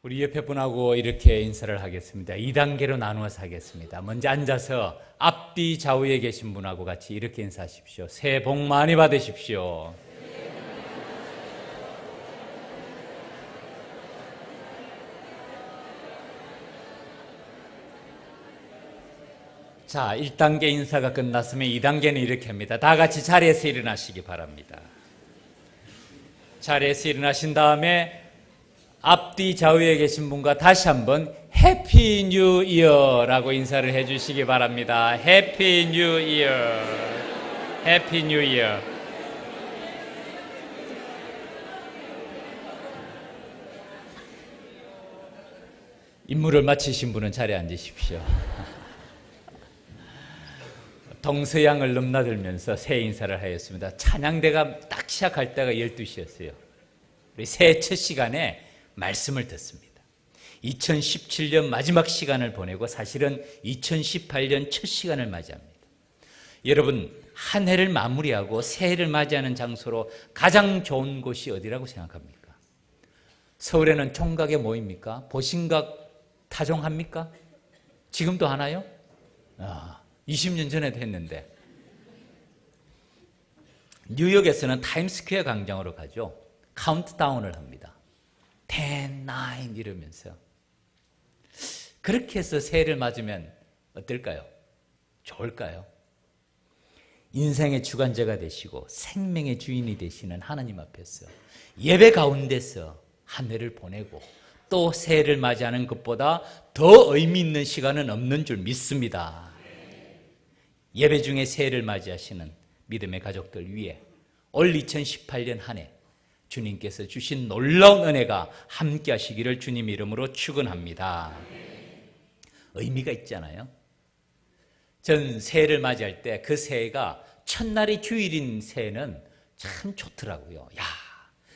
우리 옆에 분하고 이렇게 인사를 하겠습니다. 2단계로 나누어서 하겠습니다. 먼저 앉아서 앞뒤 좌우에 계신 분하고 같이 이렇게 인사하십시오. 새해 복 많이 받으십시오. 자, 1단계 인사가 끝났으면 2단계는 이렇게 합니다. 다 같이 자리에서 일어나시기 바랍니다. 자리에서 일어나신 다음에 앞뒤 좌우에 계신 분과 다시 한번 해피 뉴 이어라고 인사를 해 주시기 바랍니다. 해피 뉴 이어. 해피 뉴 이어. 임무를 마치신 분은 자리에 앉으십시오. 동서양을 넘나들면서 새해 인사를 하였습니다. 찬양대가 딱 시작할 때가 12시였어요. 우리 새해 첫 시간에 말씀을 듣습니다. 2017년 마지막 시간을 보내고 사실은 2018년 첫 시간을 맞이합니다. 여러분, 한 해를 마무리하고 새해를 맞이하는 장소로 가장 좋은 곳이 어디라고 생각합니까? 서울에는 총각에 모입니까? 보신각 타종합니까? 지금도 하나요? 20년 전에도 했는데. 뉴욕에서는 타임스퀘어 광장으로 가죠. 카운트다운을 합니다. 10, 9 이러면서. 그렇게 해서 새해를 맞으면 어떨까요? 좋을까요? 인생의 주관자가 되시고 생명의 주인이 되시는 하나님 앞에서 예배 가운데서 한 해를 보내고 또 새해를 맞이하는 것보다 더 의미 있는 시간은 없는 줄 믿습니다. 예배 중에 새해를 맞이하시는 믿음의 가족들 위해 올 2018년 한 해 주님께서 주신 놀라운 은혜가 함께 하시기를 주님 이름으로 축원합니다. 의미가 있잖아요. 전 새해를 맞이할 때 그 새해가 첫날이 주일인 새해는 참 좋더라고요. 야,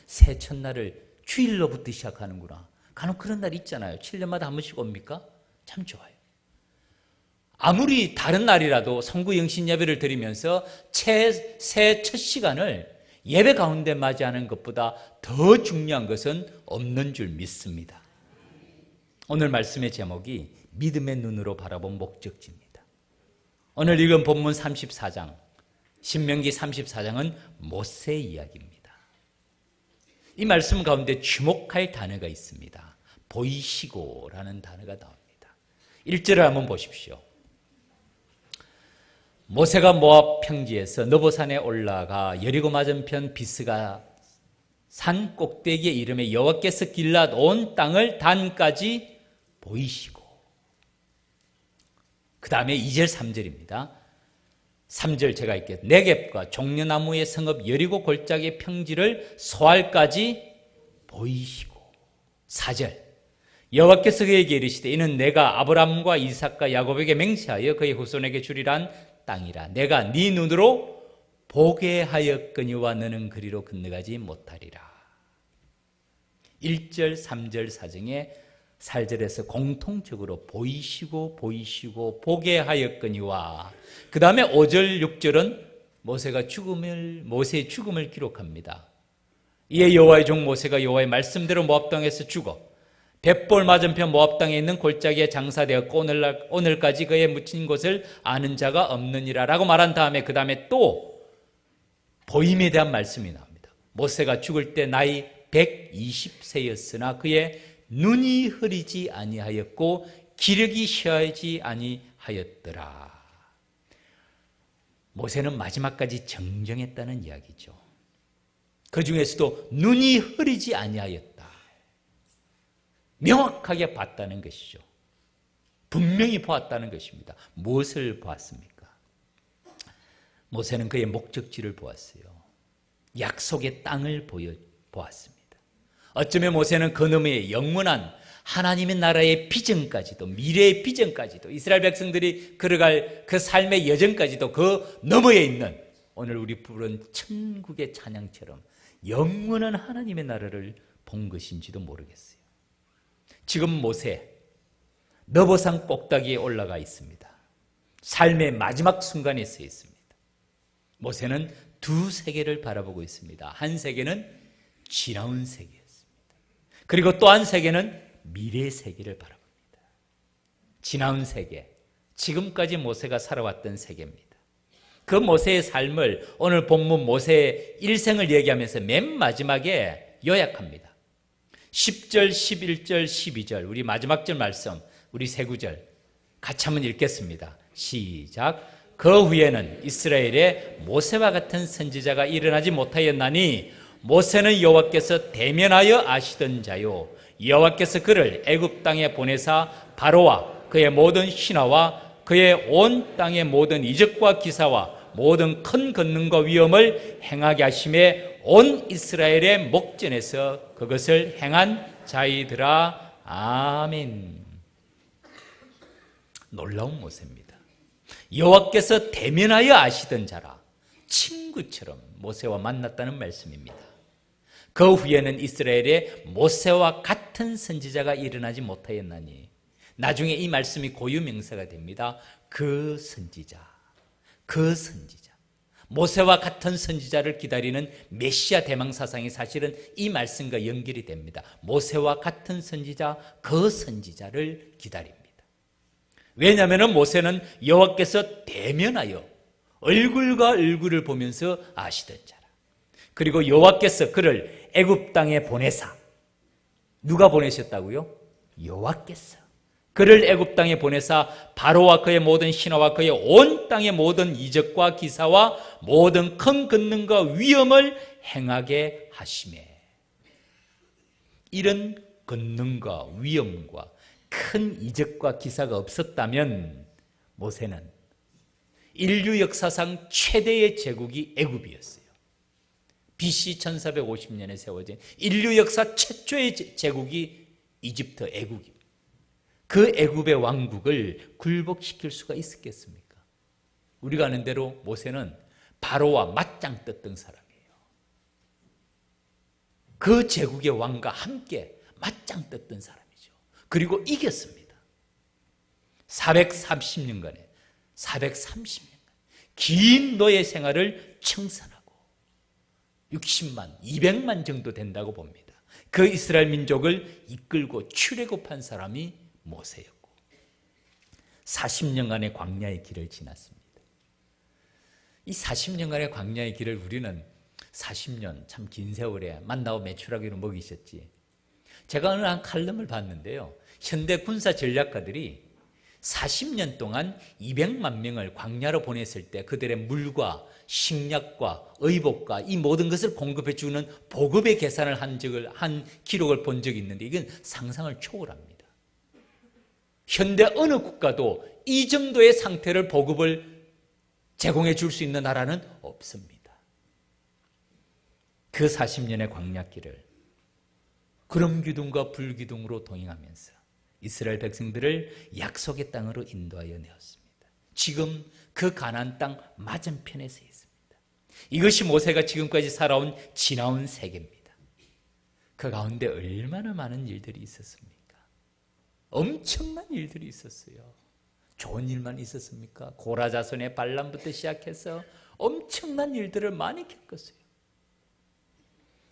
새해 첫날을 주일로부터 시작하는구나. 간혹 그런 날 있잖아요. 7년마다 한 번씩 옵니까? 참 좋아요. 아무리 다른 날이라도 성구 영신 예배를 드리면서 새해 첫 시간을 예배 가운데 맞이하는 것보다 더 중요한 것은 없는 줄 믿습니다. 오늘 말씀의 제목이 믿음의 눈으로 바라본 목적지입니다. 오늘 읽은 본문 34장, 신명기 34장은 모세 이야기입니다. 이 말씀 가운데 주목할 단어가 있습니다. 보이시고라는 단어가 나옵니다. 1절을 한번 보십시오. 모세가 모압 평지에서 너보산에 올라가 여리고 맞은편 비스가 산 꼭대기에 이름에 여호와께서 길앗 온 땅을 단까지 보이시고, 그 다음에 2절 3절입니다. 3절 제가 읽게요. 네겝과 종려나무의 성읍 여리고 골짜기의 평지를 소알까지 보이시고, 4절 여호와께서 그에게 이르시되 이는 내가 아브람과 이삭과 야곱에게 맹세하여 그의 후손에게 주리란 땅이라. 내가 네 눈으로 보게 하였거니와 너는 그리로 건너가지 못하리라. 1절 3절 사정에 4절에서 공통적으로 보이시고 보게 하였거니와, 그 다음에 5절 6절은 모세의 죽음을 기록합니다. 이에 여호와의 종 모세가 여호와의 말씀대로 모압 땅에서 죽어 벳볼 맞은편 모압 땅에 있는 골짜기에 장사되었고 오늘까지 그의 묻힌 곳을 아는 자가 없느니라 라고 말한 다음에 그 다음에 또 보임에 대한 말씀이 나옵니다. 모세가 죽을 때 나이 120세였으나 그의 눈이 흐리지 아니하였고 기력이 쇠하지 아니하였더라. 모세는 마지막까지 정정했다는 이야기죠. 그 중에서도 눈이 흐리지 아니하였다. 명확하게 봤다는 것이죠. 분명히 보았다는 것입니다. 무엇을 보았습니까? 모세는 그의 목적지를 보았어요. 약속의 땅을 보았습니다. 어쩌면 모세는 그 너머의 영원한 하나님의 나라의 비전까지도, 미래의 비전까지도, 이스라엘 백성들이 걸어갈 그 삶의 여정까지도 그 너머에 있는 오늘 우리 부른 천국의 찬양처럼 영원한 하나님의 나라를 본 것인지도 모르겠어요. 지금 모세, 너보산 꼭대기에 올라가 있습니다. 삶의 마지막 순간에 서 있습니다. 모세는 두 세계를 바라보고 있습니다. 한 세계는 지나온 세계였습니다. 그리고 또 한 세계는 미래의 세계를 바라봅니다. 지나온 세계, 지금까지 모세가 살아왔던 세계입니다. 그 모세의 삶을 오늘 본문 모세의 일생을 얘기하면서 맨 마지막에 요약합니다. 10절, 11절, 12절 우리 마지막 절 말씀, 우리 세 구절 같이 한번 읽겠습니다. 시작. 그 후에는 이스라엘에 모세와 같은 선지자가 일어나지 못하였나니 모세는 여호와께서 대면하여 아시던 자요 여호와께서 그를 애굽 땅에 보내사 바로와 그의 모든 신하와 그의 온 땅의 모든 이적과 기사와 모든 큰 권능과 위엄을 행하게 하심에 온 이스라엘의 목전에서 그것을 행한 자이더라. 아멘. 놀라운 모세입니다. 여호와께서 대면하여 아시던 자라. 친구처럼 모세와 만났다는 말씀입니다. 그 후에는 이스라엘에 모세와 같은 선지자가 일어나지 못하였나니 나중에 이 말씀이 고유명사가 됩니다. 그 선지자, 그 선지자. 모세와 같은 선지자를 기다리는 메시아 대망사상이 사실은 이 말씀과 연결이 됩니다. 모세와 같은 선지자, 그 선지자를 기다립니다. 왜냐하면 모세는 여호와께서 대면하여 얼굴과 얼굴을 보면서 아시던 자라. 그리고 여호와께서 그를 애굽 땅에 보내사, 누가 보내셨다고요? 여호와께서 그를 애굽 땅에 보내사 바로와 그의 모든 신하와 그의 온 땅의 모든 이적과 기사와 모든 큰 권능과 위엄을 행하게 하시매. 이런 권능과 위엄과 큰 이적과 기사가 없었다면 모세는 인류 역사상 최대의 제국이 애굽이었어요. BC 1450년에 세워진 인류 역사 최초의 제국이 이집트 애국입니다. 그 애굽의 왕국을 굴복시킬 수가 있었겠습니까? 우리가 아는 대로 모세는 바로와 맞짱 떴던 사람이에요. 그 제국의 왕과 함께 맞짱 떴던 사람이죠. 그리고 이겼습니다. 430년간 긴 노예 생활을 청산하고 60만, 200만 정도 된다고 봅니다. 그 이스라엘 민족을 이끌고 출애굽한 사람이 모세였고 40년간의 광야의 길을 지났습니다. 이 40년간의 광야의 길을 우리는 40년 참 긴 세월에 만나고 매출하기로 먹이셨지. 제가 어느 한 칼럼을 봤는데요. 현대 군사 전략가들이 40년 동안 200만 명을 광야로 보냈을 때 그들의 물과 식량과 의복과 이 모든 것을 공급해 주는 보급의 계산을 한 기록을 본 적이 있는데 이건 상상을 초월합니다. 현대 어느 국가도 이 정도의 상태를 보급을 제공해 줄 수 있는 나라는 없습니다. 그 40년의 광야길을 구름기둥과 불기둥으로 동행하면서 이스라엘 백성들을 약속의 땅으로 인도하여 내었습니다. 지금 그 가나안 땅 맞은편에 서 있습니다. 이것이 모세가 지금까지 살아온 지나온 세계입니다. 그 가운데 얼마나 많은 일들이 있었습니까? 엄청난 일들이 있었어요. 좋은 일만 있었습니까? 고라자손의 반란부터 시작해서 엄청난 일들을 많이 겪었어요.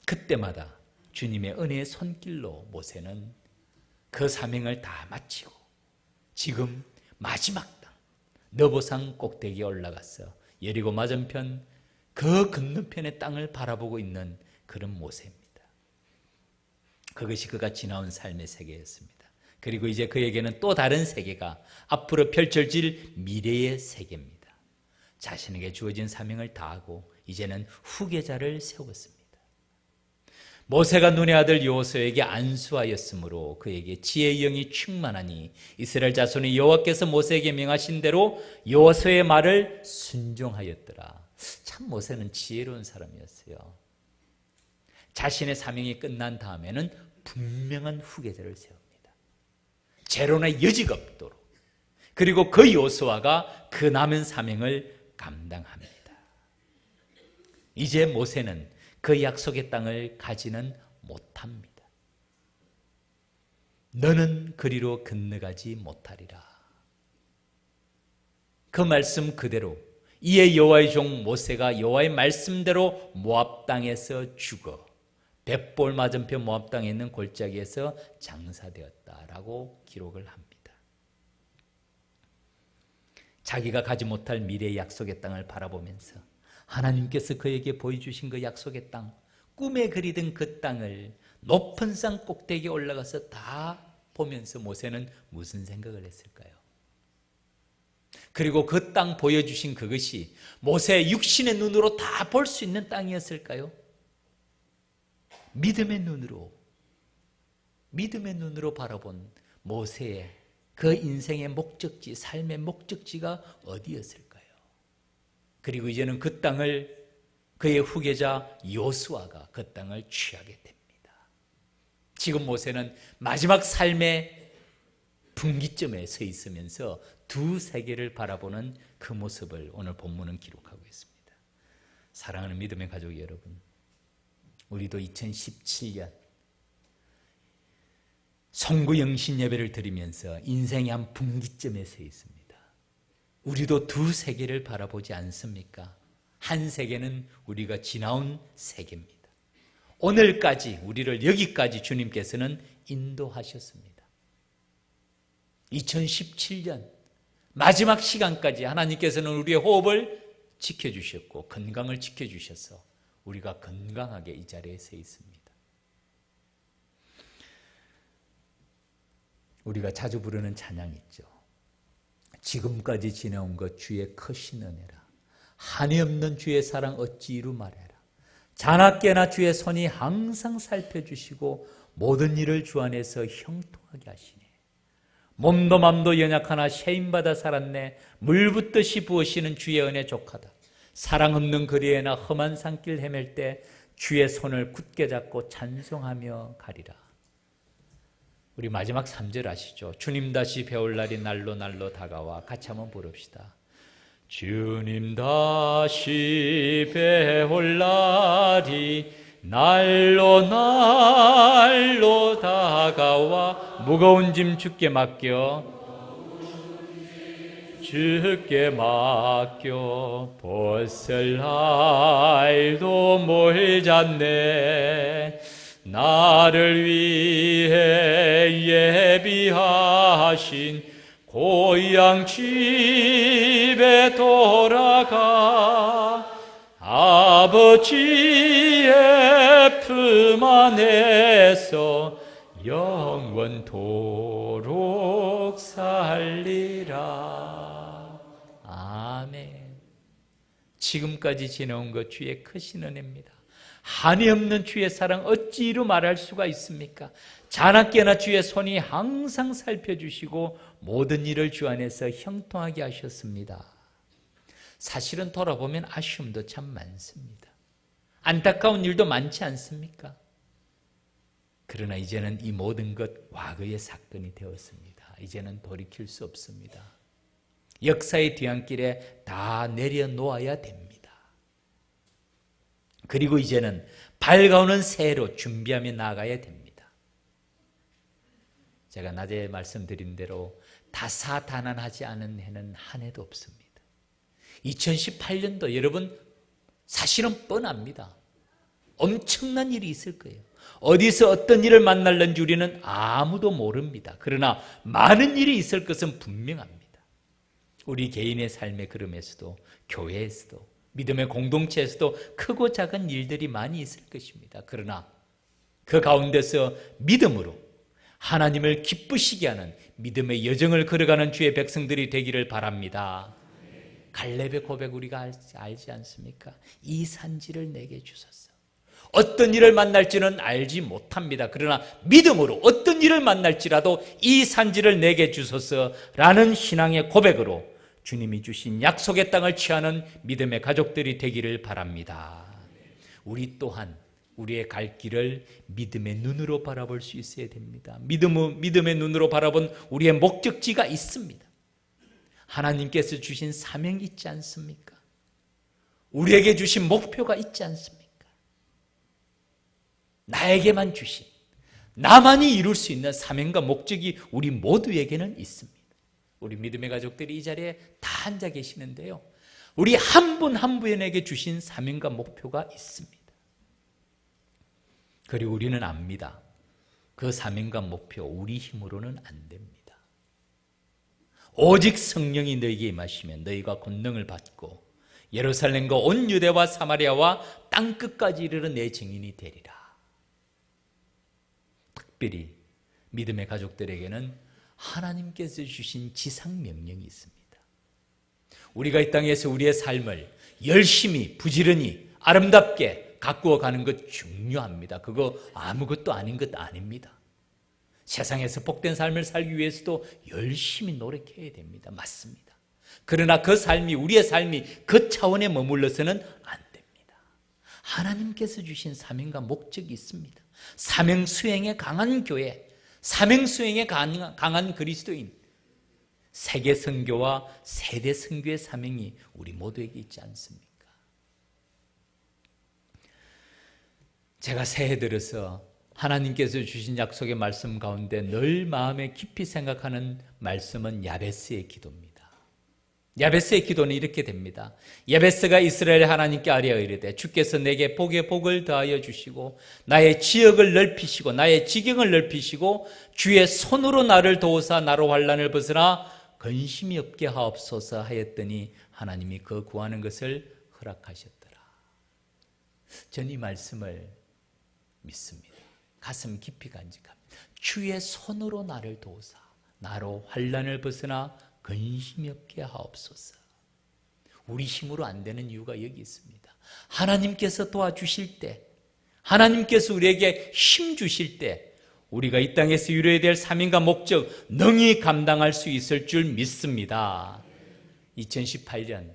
그때마다 주님의 은혜의 손길로 모세는 그 사명을 다 마치고 지금 마지막 땅 너보산 꼭대기에 올라가서 여리고 맞은편 그 건너편의 땅을 바라보고 있는 그런 모세입니다. 그것이 그가 지나온 삶의 세계였습니다. 그리고 이제 그에게는 또 다른 세계가 앞으로 펼쳐질 미래의 세계입니다. 자신에게 주어진 사명을 다하고 이제는 후계자를 세웠습니다. 모세가 눈의 아들 여호수아에게 안수하였으므로 그에게 지혜의 영이 충만하니 이스라엘 자손이 여호와께서 모세에게 명하신 대로 여호수아의 말을 순종하였더라. 참 모세는 지혜로운 사람이었어요. 자신의 사명이 끝난 다음에는 분명한 후계자를 세웁니다. 재론의 여지가 없도록. 그리고 그 여호수아가 그 남은 사명을 감당합니다. 이제 모세는 그 약속의 땅을 가지는 못합니다. 너는 그리로 건너가지 못하리라. 그 말씀 그대로 이에 여호와의 종 모세가 여호와의 말씀대로 모압 땅에서 죽어 벳볼 맞은편 모압 땅에 있는 골짜기에서 장사되었다라고 기록을 합니다. 자기가 가지 못할 미래의 약속의 땅을 바라보면서 하나님께서 그에게 보여주신 그 약속의 땅, 꿈에 그리던 그 땅을 높은 산 꼭대기에 올라가서 다 보면서 모세는 무슨 생각을 했을까요? 그리고 그 땅 보여주신 그것이 모세의 육신의 눈으로 다 볼 수 있는 땅이었을까요? 믿음의 눈으로 바라본 모세의 그 인생의 목적지, 삶의 목적지가 어디였을까요? 그리고 이제는 그 땅을 그의 후계자 요수아가 그 땅을 취하게 됩니다. 지금 모세는 마지막 삶의 분기점에 서 있으면서 두 세계를 바라보는 그 모습을 오늘 본문은 기록하고 있습니다. 사랑하는 믿음의 가족 여러분, 우리도 2017년 송구영신 예배를 드리면서 인생의 한 분기점에 서 있습니다. 우리도 두 세계를 바라보지 않습니까? 한 세계는 우리가 지나온 세계입니다. 오늘까지 우리를 여기까지 주님께서는 인도하셨습니다. 2017년 마지막 시간까지 하나님께서는 우리의 호흡을 지켜주셨고 건강을 지켜주셔서 우리가 건강하게 이 자리에 서 있습니다. 우리가 자주 부르는 찬양 있죠. 지금까지 지내온 것 주의 크신 은혜라. 한이 없는 주의 사랑 어찌 이루 말해라. 자나깨나 주의 손이 항상 살펴주시고 모든 일을 주 안에서 형통하게 하시네. 몸도 맘도 연약하나 쉐임받아 살았네. 물 붓듯이 부으시는 주의 은혜 족하다. 사랑 없는 거리에나 험한 산길 헤맬 때 주의 손을 굳게 잡고 찬송하며 가리라. 우리 마지막 3절 아시죠? 주님 다시 배울 날이 날로 다가와. 같이 한번 부릅시다. 주님 다시 배울 날이 날로 다가와. 무거운 짐 주께 맡겨 벗을 날도 멀잖네. 나를 위해 예비하신 고향 집에 돌아가 아버지의 품 안에서 영원토록 살리라. 아멘. 지금까지 지내온 것 주의 크신 은혜입니다. 한이 없는 주의 사랑 어찌 이루 말할 수가 있습니까? 자나깨나 주의 손이 항상 살펴주시고 모든 일을 주 안에서 형통하게 하셨습니다. 사실은 돌아보면 아쉬움도 참 많습니다. 안타까운 일도 많지 않습니까? 그러나 이제는 이 모든 것 과거의 사건이 되었습니다. 이제는 돌이킬 수 없습니다. 역사의 뒤안길에 다 내려놓아야 됩니다. 그리고 이제는 밝아오는 새해로 준비하며 나아가야 됩니다. 제가 낮에 말씀드린 대로 다사다난하지 않은 해는 한 해도 없습니다. 2018년도 여러분 사실은 뻔합니다. 엄청난 일이 있을 거예요. 어디서 어떤 일을 만날는지 우리는 아무도 모릅니다. 그러나 많은 일이 있을 것은 분명합니다. 우리 개인의 삶의 걸음에서도 교회에서도 믿음의 공동체에서도 크고 작은 일들이 많이 있을 것입니다. 그러나 그 가운데서 믿음으로 하나님을 기쁘시게 하는 믿음의 여정을 걸어가는 주의 백성들이 되기를 바랍니다. 갈렙의 고백 우리가 알지 않습니까? 이 산지를 내게 주소서. 어떤 일을 만날지는 알지 못합니다. 그러나 믿음으로 어떤 일을 만날지라도 이 산지를 내게 주소서라는 신앙의 고백으로 주님이 주신 약속의 땅을 취하는 믿음의 가족들이 되기를 바랍니다. 우리 또한 우리의 갈 길을 믿음의 눈으로 바라볼 수 있어야 됩니다. 믿음의 눈으로 바라본 우리의 목적지가 있습니다. 하나님께서 주신 사명이 있지 않습니까? 우리에게 주신 목표가 있지 않습니까? 나에게만 주신, 나만이 이룰 수 있는 사명과 목적이 우리 모두에게는 있습니다. 우리 믿음의 가족들이 이 자리에 다 앉아 계시는데요, 우리 한 분 한 분에게 주신 사명과 목표가 있습니다. 그리고 우리는 압니다. 그 사명과 목표 우리 힘으로는 안 됩니다. 오직 성령이 너희에게 임하시면 너희가 권능을 받고 예루살렘과 온 유대와 사마리아와 땅끝까지 이르러 내 증인이 되리라. 특별히 믿음의 가족들에게는 하나님께서 주신 지상 명령이 있습니다. 우리가 이 땅에서 우리의 삶을 열심히 부지런히 아름답게 가꾸어 가는 것 중요합니다. 그거 아무것도 아닌 것 아닙니다. 세상에서 복된 삶을 살기 위해서도 열심히 노력해야 됩니다. 맞습니다. 그러나 그 삶이, 우리의 삶이 그 차원에 머물러서는 안 됩니다. 하나님께서 주신 사명과 목적이 있습니다. 사명 수행에 강한 교회, 사명 수행에 강한 그리스도인, 세계 선교와 세대 선교의 사명이 우리 모두에게 있지 않습니까? 제가 새해 들어서 하나님께서 주신 약속의 말씀 가운데 늘 마음에 깊이 생각하는 말씀은 야베스의 기도입니다. 야베스의 기도는 이렇게 됩니다. 야베스가 이스라엘 하나님께 아뢰어 이르되 주께서 내게 복에 복을 더하여 주시고 나의 지역을 넓히시고 나의 지경을 넓히시고 주의 손으로 나를 도우사 나로 환난을 벗으나 근심이 없게 하옵소서 하였더니 하나님이 그 구하는 것을 허락하셨더라. 저는 이 말씀을 믿습니다. 가슴 깊이 간직합니다. 주의 손으로 나를 도우사 나로 환난을 벗으나 근심이 없게 하옵소서. 우리 힘으로 안 되는 이유가 여기 있습니다. 하나님께서 도와주실 때, 하나님께서 우리에게 힘 주실 때 우리가 이 땅에서 이루어야 될 사명과 목적 능히 감당할 수 있을 줄 믿습니다. 2018년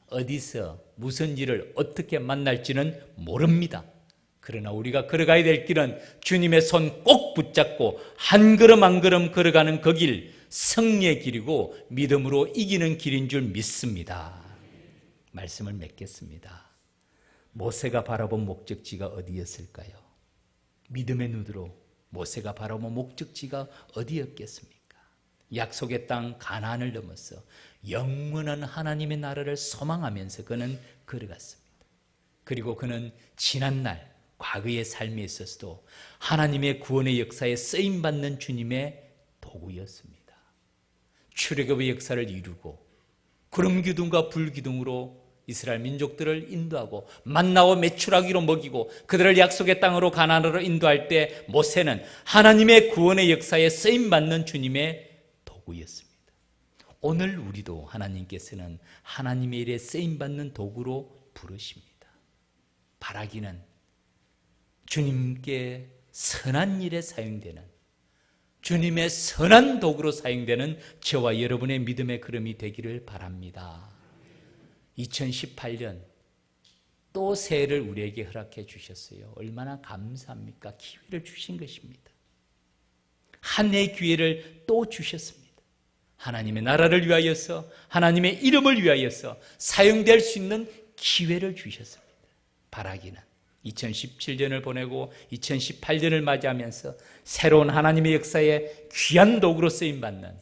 어디서 무슨 일을 어떻게 만날지는 모릅니다. 그러나 우리가 걸어가야 될 길은 주님의 손 꼭 붙잡고 한 걸음 한 걸음 걸어가는 그 길, 승리의 길이고 믿음으로 이기는 길인 줄 믿습니다. 말씀을 맺겠습니다. 모세가 바라본 목적지가 어디였을까요? 믿음의 눈으로 모세가 바라본 목적지가 어디였겠습니까? 약속의 땅 가나안을 넘어서 영원한 하나님의 나라를 소망하면서 그는 걸어갔습니다. 그리고 그는 지난날 과거의 삶에 있어서도 하나님의 구원의 역사에 쓰임받는 주님의 도구였습니다. 출애굽의 역사를 이루고 구름기둥과 불기둥으로 이스라엘 민족들을 인도하고 만나와 메추라기로 먹이고 그들을 약속의 땅으로 가나안으로 인도할 때 모세는 하나님의 구원의 역사에 쓰임받는 주님의 도구였습니다. 오늘 우리도 하나님께서는 하나님의 일에 쓰임받는 도구로 부르십니다. 바라기는 주님께 선한 일에 사용되는 주님의 선한 도구로 사용되는 저와 여러분의 믿음의 걸음이 되기를 바랍니다. 2018년 또 새해를 우리에게 허락해 주셨어요. 얼마나 감사합니까? 기회를 주신 것입니다. 한 해의 기회를 또 주셨습니다. 하나님의 나라를 위하여서 하나님의 이름을 위하여서 사용될 수 있는 기회를 주셨습니다. 바라기는 2017년을 보내고 2018년을 맞이하면서 새로운 하나님의 역사에 귀한 도구로 쓰임받는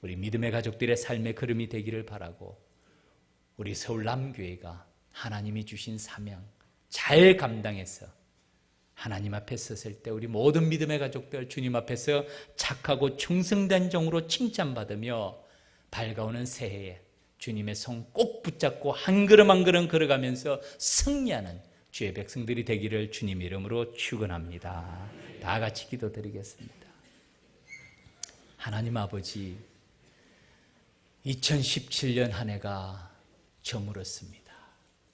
우리 믿음의 가족들의 삶의 걸음이 되기를 바라고 우리 서울 남교회가 하나님이 주신 사명 잘 감당해서 하나님 앞에 섰을 때 우리 모든 믿음의 가족들 주님 앞에서 착하고 충성된 종으로 칭찬받으며 밝아오는 새해에 주님의 손 꼭 붙잡고 한 걸음 한 걸음 걸어가면서 승리하는 주의 백성들이 되기를 주님 이름으로 축원합니다. 다 같이 기도드리겠습니다. 하나님 아버지, 2017년 한 해가 저물었습니다.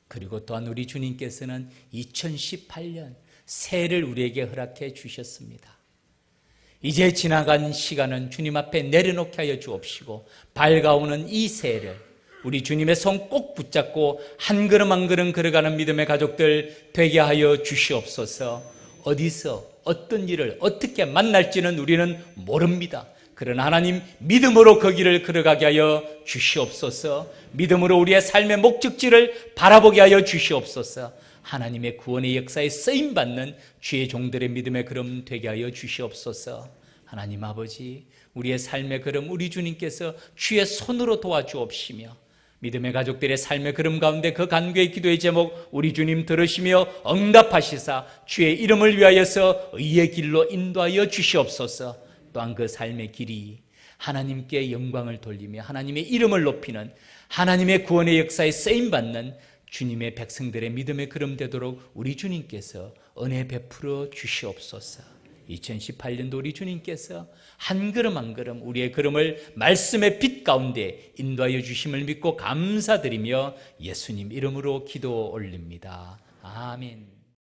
그리고 또한 우리 주님께서는 2018년 새해를 우리에게 허락해 주셨습니다. 이제 지나간 시간은 주님 앞에 내려놓게 하여 주옵시고 밝아오는 이 새해를 우리 주님의 손 꼭 붙잡고 한 걸음 한 걸음 걸어가는 믿음의 가족들 되게 하여 주시옵소서. 어디서 어떤 일을 어떻게 만날지는 우리는 모릅니다. 그러나 하나님 믿음으로 그 길을 걸어가게 하여 주시옵소서. 믿음으로 우리의 삶의 목적지를 바라보게 하여 주시옵소서. 하나님의 구원의 역사에 쓰임받는 주의 종들의 믿음의 걸음 되게 하여 주시옵소서. 하나님 아버지, 우리의 삶의 걸음 우리 주님께서 주의 손으로 도와주옵시며 믿음의 가족들의 삶의 걸음 가운데 그 간구의 기도의 제목 우리 주님 들으시며 응답하시사 주의 이름을 위하여서 의의 길로 인도하여 주시옵소서. 또한 그 삶의 길이 하나님께 영광을 돌리며 하나님의 이름을 높이는 하나님의 구원의 역사에 쓰임받는 주님의 백성들의 믿음의 걸음 되도록 우리 주님께서 은혜 베풀어 주시옵소서. 2018년도 우리 주님께서 한 걸음 한 걸음 우리의 걸음을 말씀의 빛 가운데 인도하여 주심을 믿고 감사드리며 예수님 이름으로 기도 올립니다. 아멘.